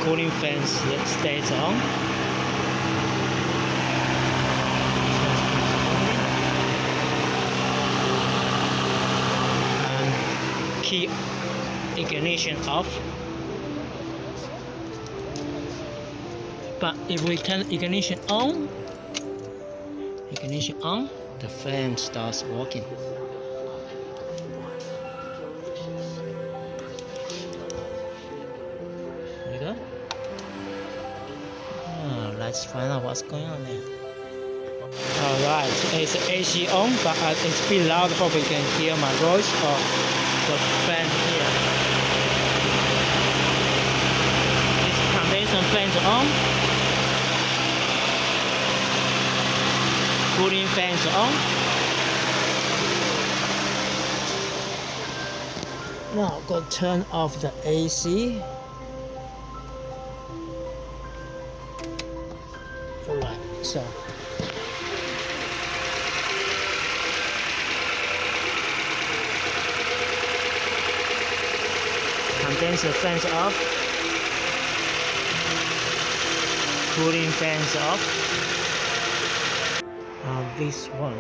cooling fans stays on. And key ignition off. But if we turn ignition on, the fan starts working. There you go. Let's find out what's going on there. Alright, it's AC on, but it's a bit loud. Probably you can hear my voice or the fan here. This condenser fan is on. Cooling fans on. Now go turn off the AC. Alright, so condenser fans off, cooling fans off. This one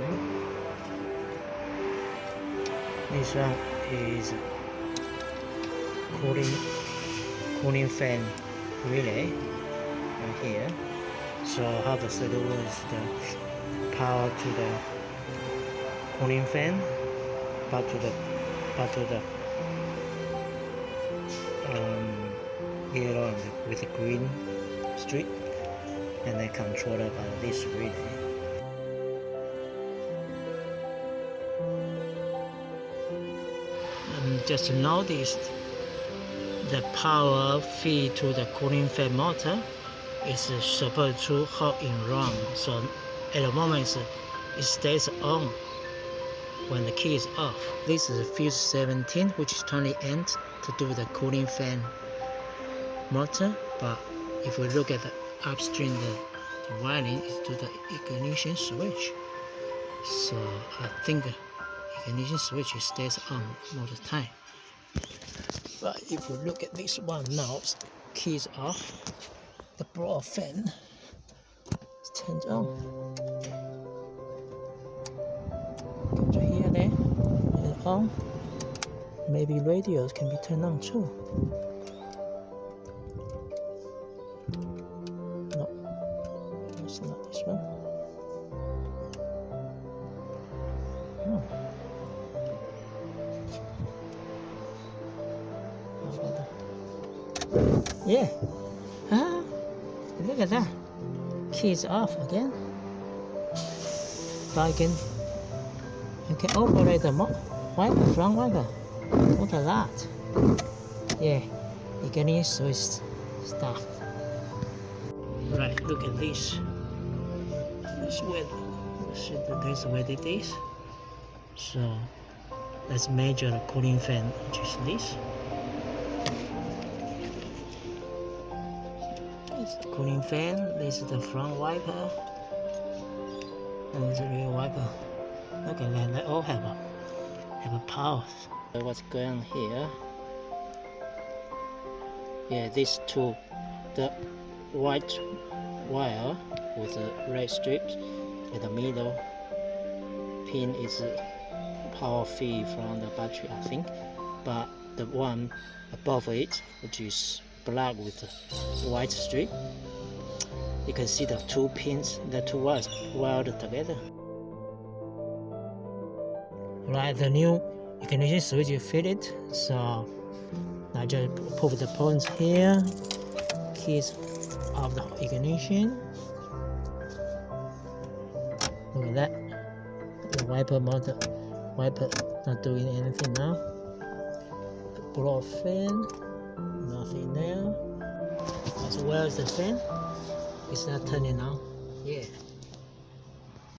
is cooling fan relay right here. So how the circuit is the power to the cooling fan, back to the yellow with the green strip, and then controlled by this relay. Just noticed the power feed to the cooling fan motor is supposed to hold in wrong. So at the moment it stays on when the key is off. This is fuse 17, which is 20 amps to do the cooling fan motor. But if we look at the upstream, the wiring is to the ignition switch. So I think ignition switch stays on most of the time. But if we look at this one now, key is off, the blower fan is turned on. Can you hear there? And on. Maybe radios can be turned on too. No, it's not this one. No. Yeah. Look at that. Key is off again. But you can operate the wiper, front wiper. Look at that. Yeah, you're getting switched stuff. Right, look at this. This where it is. So let's measure the cooling fan, which is this. The cooling fan, this is the front wiper, and this is the rear wiper. Look at that, they all have a power. What's going on here? Yeah, these two, the white wire with the red strips in the middle pin is power feed from the battery, I think, but the one above it, which is black with the white strip, you can see the two pins, the two wires wired together. Right, the new ignition switch is fitted, so I just put the points here, keys of the ignition. Look at that, the wiper motor, wiper not doing anything now. The blower fan, nothing there. As well as the fan, it's not turning on. Yeah.